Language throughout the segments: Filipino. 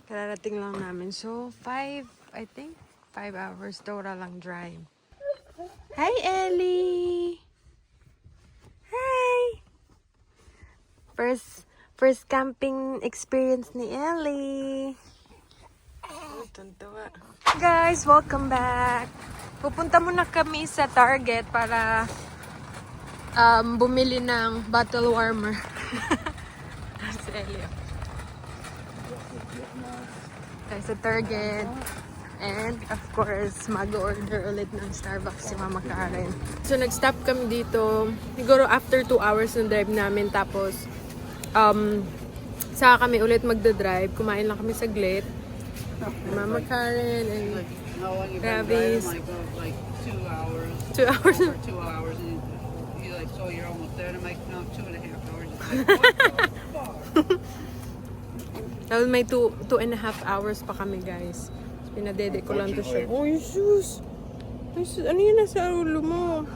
Kararating lang namin. So, I think 5 hours total lang drive. Hi, Ellie! Hi! First camping experience ni Ellie. Tuntua. Guys, welcome back. Pupunta muna kami sa Target para bumili ng bottle warmer. Si Ellie. Tayo sa Target. And, of course, mag-order ulit ng Starbucks si Mama Karen. So, nag-stop kami dito. Siguro after 2 hours ng drive namin. Tapos, saka kami ulit magdadrive. Kumain lang kami saglit. Mama Karen and Travis. Like 2 hours. 2 hours. For 2 hours. And you're like, so you're almost there. And I'm like, no, 2.5 hours. It's like, what the fuck? Tapos may 2.5 hours pa kami, guys. Pinadede ko lang to siya. Oh, yung shoes! Yung shoes. Ano yun nasa ulo mo?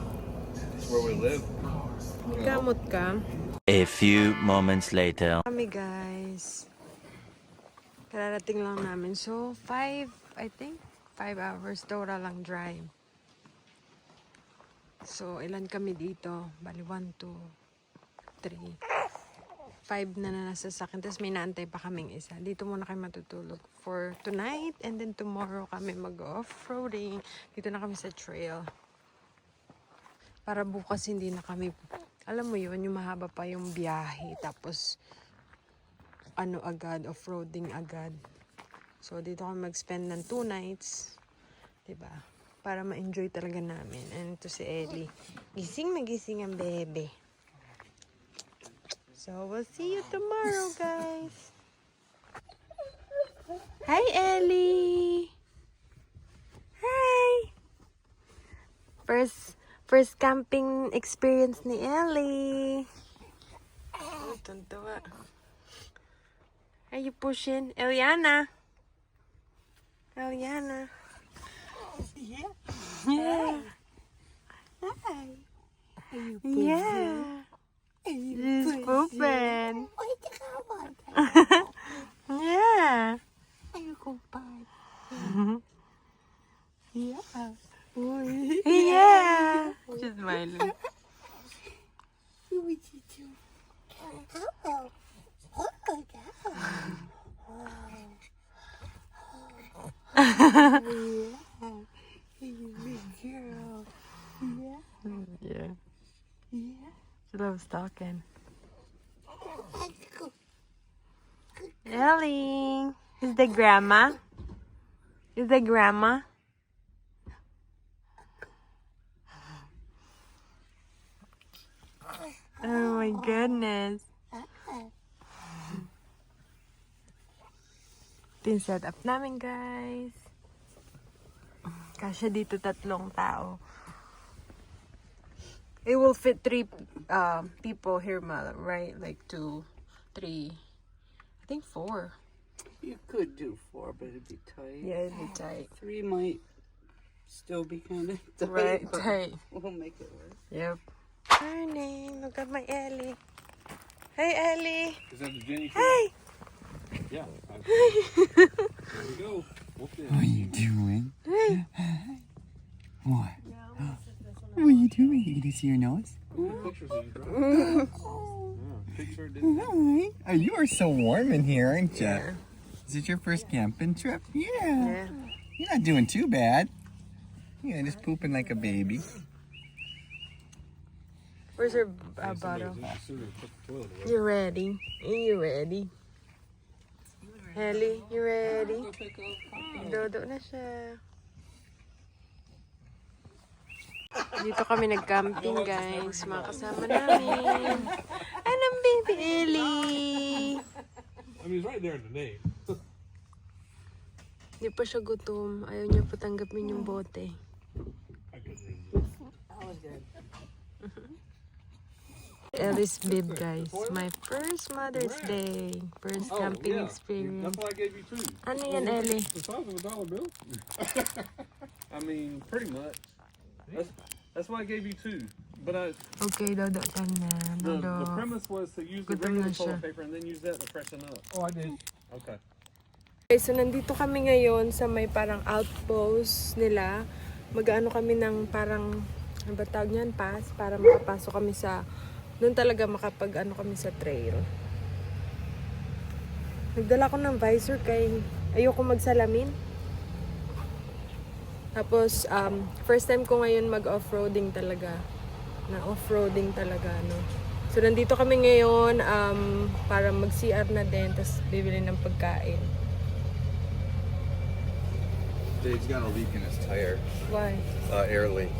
It's where we live. Gamot ka. A few moments later. Kami, guys. Kararating lang namin. So, I think 5 hours total lang drive. So, ilan kami dito? Bali, 1, 2, 3. 5 na nasa sakin. Tapos may naantay pa kaming isa. Dito muna kayo matutulog for tonight. And then tomorrow kami mag-off-roading. Dito na kami sa trail. Para bukas hindi na kami... Alam mo yun, yung mahaba pa yung biyahe. Tapos, agad, off-roading agad. So, dito kami mag-spend ng 2 nights. Diba? Para ma-enjoy talaga namin. And ito si Ellie. Gising ang bebe. So, we'll see you tomorrow, guys. Hi, Ellie! Hi! First camping experience ni Ellie. Oh, tuntua. Are you pushing? Eliana! Eliana! Yeah. Yeah! Hi. Yeah! She's pooping. Wait, come on. Yeah. Are you compared? Yeah. Yeah. She's smiling. What would you do? Oh, you big girl. Yeah. Yeah. Yeah. She loves talking. Ellie. Is the grandma? Is the grandma? Oh my goodness. Ito yung setup namin, guys. Kasya dito 3 tao. It will fit 3 people here, right? Like 2, 3, I think 4. You could do 4, but it'd be tight. Yeah, it'd be tight. 3 might still be kind of tight. Right, but tight. We'll make it work. Yep. Morning. Look at my Ellie. Hey, Ellie. Is that the Jenny? Hey. Yeah. There we go. What are you doing? Hey. What? What are you doing? You gonna see your nose? Pictures of you driving. Yeah, picture it. Hi. Oh, you are so warm in here, aren't you? Yeah. Is it your first camping trip? Yeah. Yeah. You're not doing too bad. Yeah, just pooping like a baby. Where's your bottle? You ready? You ready? Ellie, you ready? Dodo na siya. Dito kami nag-camping, guys. Mga kasama namin. Anong baby Ellie? I mean, it's right there in the name. Hindi pa siya gutom. Ayaw niya patanggapin yung bote. I couldn't resist. That was good. Ellie's bib, guys. My first Mother's Day. First camping experience. That's why I gave you 2. Ano yan, Ellie? The size of a dollar bill. I mean, pretty much. That's why I gave you 2. But Okay, Dodo ka na. the Dodo. premise was to use the Gutom regular na siya. toilet paper and then use that to freshen up. Oh, I did. Okay. Okay, so nandito kami ngayon sa may parang outpost nila. Mag-ano kami ng parang, ano ba tawag niyan, pass, para makapasok kami sa, doon talaga makapag-ano kami sa trail. Nagdala ko ng visor kay ayoko magsalamin. Tapos, first time ko ngayon mag-off-roading talaga. Na off-roading talaga, no. So, nandito kami ngayon para mag-CR na din, tapos bibili ng pagkain. Dave's got a leak in his tire. Why? Air leak.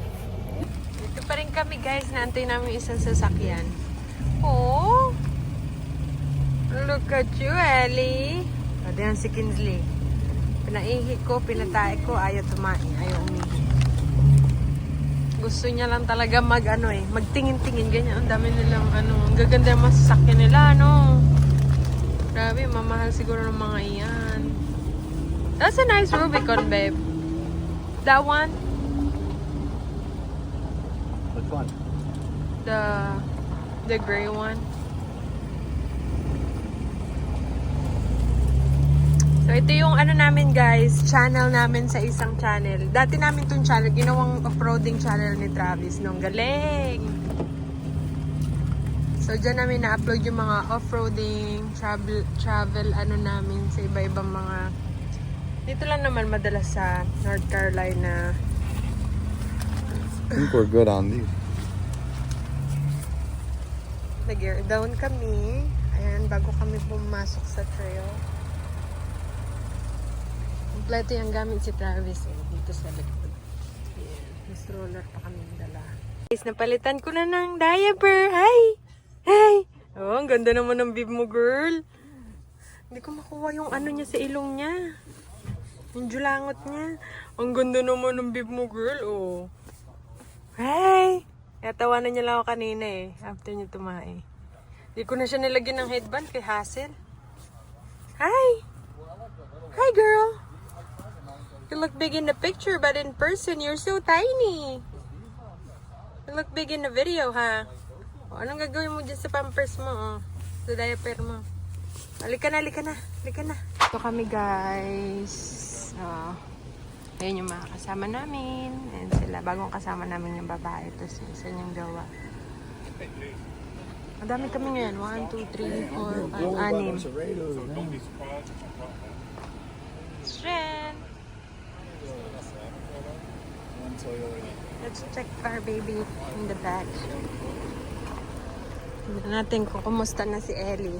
Dito pa rin kami, guys. Naantay namin isang sasakyan. Oh! Look at you, Ellie. O, diyan si Kinsley. Pinaihi ko, pinatay ko, ayaw tumain, ayaw umihi. Gusto niya lang talaga magtingin-tingin, ganyan. Ang dami nilang, ang gaganda yung masasakyan nila, Grabe, mamahal siguro ng mga iyan. That's a nice Rubicon, babe. That one? Which one? The gray one. So, ito yung namin guys, channel namin sa isang channel. Dati namin tong channel, ginawang off-roading channel ni Travis. Nung galing! So, dyan namin na-upload yung mga off-roading, travel namin sa iba-ibang mga... Dito lang naman madalas sa North Carolina. I think we're good on these. Nag-gear down kami. Ayan, bago kami pumasok sa trail. Kompleto yung gamit si Travis dito sa likod. Ayan, may stroller pa kami dala. Guys, napalitan ko na ng diaper. Hi! Hi! Oh, ang ganda naman ng bib mo, girl. Hindi ko makuha yung niya sa ilong niya. Yung julangot niya. Ang ganda naman ng bib mo, girl. Oh. Hi! Natawanan niya lang ako kanina after niya tumae. Hindi ko na siya nilagyan ng headband kay Hassel. Hi! Hi, girl! You look big in the picture, but in person, you're so tiny. You look big in the video, ha? O, anong gagawin mo dyan sa pampers mo, sa diaper mo? Halika na, halika na, halika na. Ito kami, guys. Ayun yung mga kasama namin. Ayan sila. Bagong kasama namin yung babae. Tapos isa niyang gawa. Madami kami ngayon. 1, 2, 3, 4, 5, 6. Shren! Let's check our baby in the back. Tignan natin kung kumusta na si Ellie.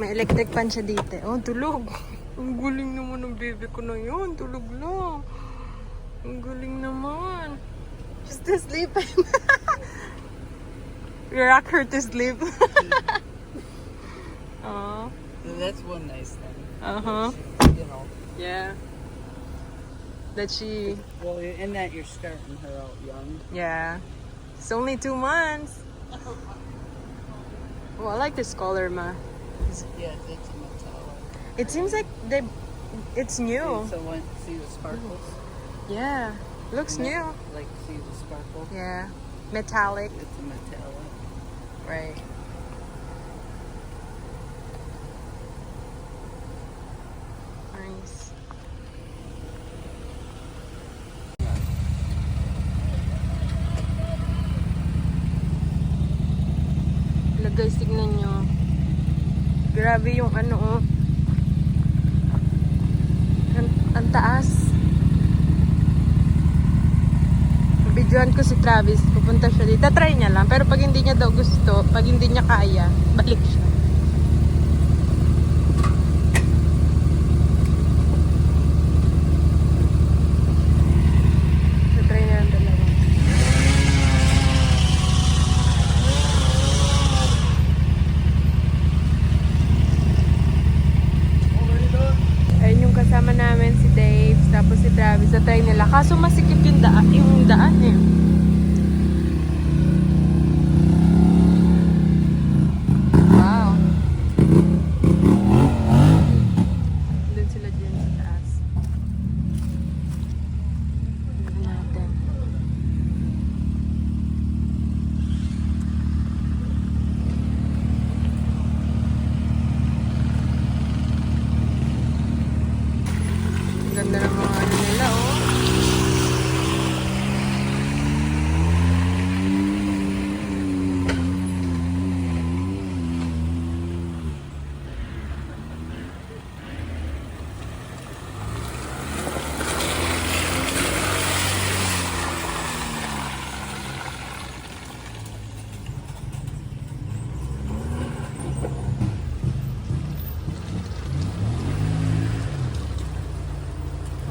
May electric fan siya dito. Oh, tulog. Ang galing naman ng baby ko na yun. Tulog lang. Ang galing naman. She's still sleeping. We rock her to sleep. Aww. That's one nice thing. Uh-huh. You know. Yeah. That she... Well, in that you're starting her out young. Yeah. It's only 2 months. Oh, I like this color, ma. Yeah, it's a metallic. It seems like it's new. So see the sparkles? Yeah. Looks new. Like, see the sparkle? Yeah. Metallic. It's a metallic. Right. Nice. Hello guys, tignan nyo. Grabe yung ang taas. Videoan ko si Travis, pupunta siya dito. Try niya lang, pero pag hindi niya daw gusto, pag hindi niya kaya, balik siya. So, try niya ang dalawa. Ayun yung kasama namin, si Dave, tapos si Travis, na try nila. Kaso masikip yung daan eh. Wow. Doon sila dyan sa taas. Tignan natin. Ganda ng mga ano nila, oh.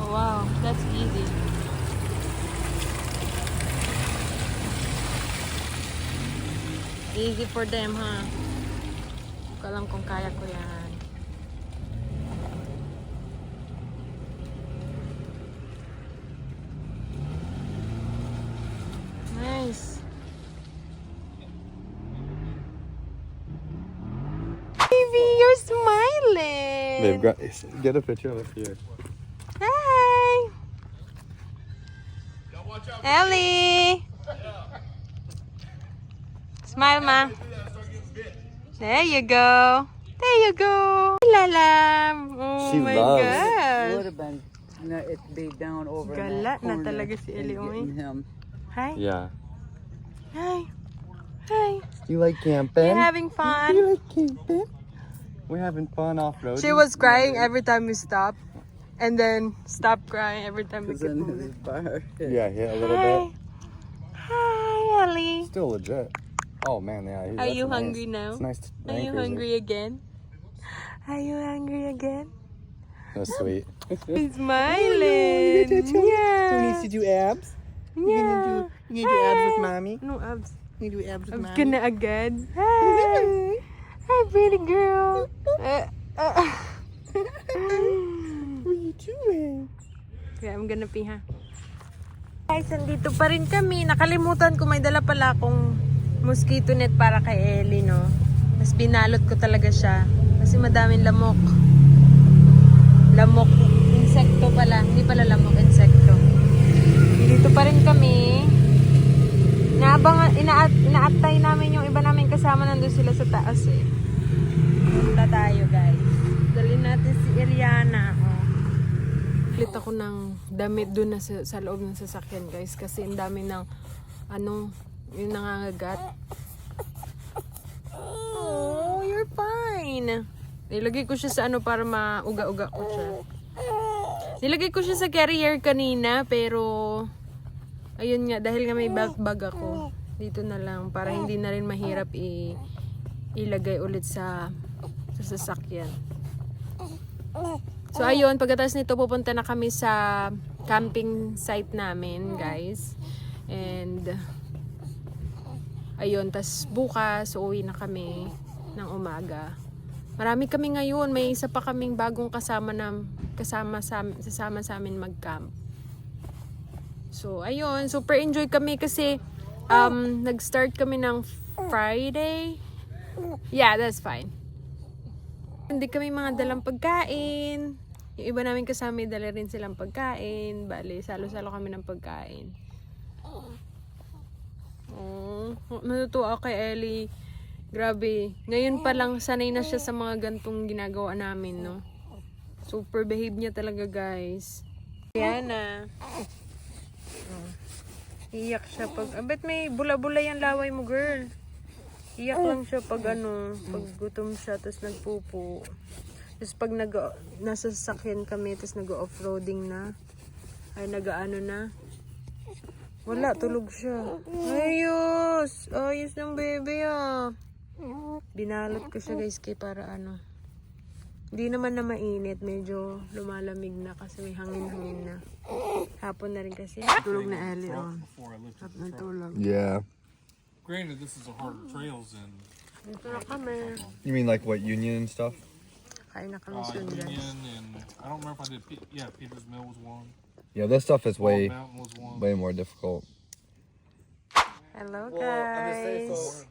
Oh, wow, that's easy. Easy for them, ha? Hindi ko alam kung kaya ko yan. Nice. Baby, you're smiling. Babe, get a picture of here. Hi. Ellie. Smile, Ma. There you go. There you go. Lala. Oh She my loves- God. Would have been, it be down over in Gala that na corner talaga si and Ellie, oy. getting him. Hi. Yeah. Hi. Hi. You like camping? You having You fun? like camping? We're having fun off-road. She was crying every time we stopped. And then stop crying every time we Because keep then moving. his bar. Yeah, hit a little Hi. bit. Hi, Ellie. Still legit. Oh man, yeah. Are that's you nice. hungry now? It's nice. Are you hungry again? Are you hungry again? That's sweet. He's smiling. Yeah. to do abs? Yeah. You gonna do abs with mommy? No abs. You gonna do abs with Abs ka na agad. Hi. Hi, pretty girl. What are you doing? Okay, I'm gonna pee, ha? Guys, nandito pa rin kami. Nakalimutan ko, may dala pala akong mosquito net para kay Ellie, no? Mas binalot ko talaga siya. Kasi madaming lamok. Lamok. Insekto pala. Hindi pala lamok, insekto. Dito pa rin kami. Inaatay namin yung iba namin kasama. Nandun sila sa taas, eh. Punta tayo, guys. Dalhin natin si Eliana. Oh. Flit ako ng damit doon na sa loob ng sasakyan, guys. Kasi ang dami ng, yung nangangagat. Oh, you're fine. Nilagay ko siya sa para mauga-uga ko siya. Nilagay ko siya sa carrier kanina, pero ayun nga, dahil nga may belt bag ako, dito na lang, para hindi na rin mahirap ilagay ulit sa sasakyan. So ayun, pagkatapos nito pupunta na kami sa camping site namin, guys. And ayun, tas bukas uuwi na kami ng umaga. Marami kami ngayon, may isa pa kaming bagong kasama sa amin mag-camp. So ayun, super enjoy kami kasi nag-start kami ng Friday. Yeah, that's fine. Hindi kami mga dalang pagkain. Yung iba namin kasama, dala rin silang pagkain. Bale, salo-salo kami ng pagkain. Oh, natutuwa ako kay Ellie. Grabe. Ngayon pa lang, sanay na siya sa mga gantong ginagawa namin, no? Super behave niya talaga, guys. Yan na. Iyak siya pag... Bet may bula-bula yung laway mo, girl. Iyak lang siya pag pag gutom siya, tapos nagpupo. Tapos pag nasa sasakyan kami, tapos nag-offroading na, ay na, wala, tulog siya. Ayos! Ayos ng baby, ah. Binalot ko siya, guys, kay para hindi naman na mainit, medyo lumalamig na kasi may hangin-hangin na. Hapon na rin kasi. Tulog na Ellie, oh. Hap na tulog. Yeah. Granted, this is a harder trails and Dito na kami. You mean like what Union and stuff? Kain na kami soon, guys. Union and I don't remember if I did. Peters Mill was one. Yeah, this stuff is Bald way Mountain was one. way more difficult. Hello, guys.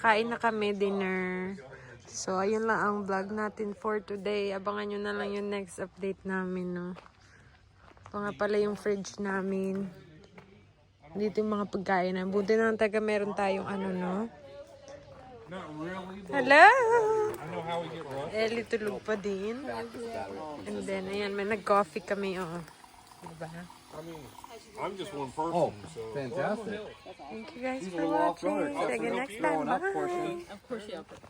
Kain na kami dinner. So, ayun lang ang vlog natin for today. Abangan nyo na lang yung next update namin, no? Ito nga pala yung fridge namin. Dito yung mga pagkain na. Buti na lang taga meron tayong no? Not really, but Hello! I know how we get rough. Ellie tulog pa din. And then, ayan, may nag-coffee kami, oh. Diba? I mean, I'm just one person, Oh, so. fantastic. Thank you guys These for little walks watching. are See you again next time. growing up Bye! portion.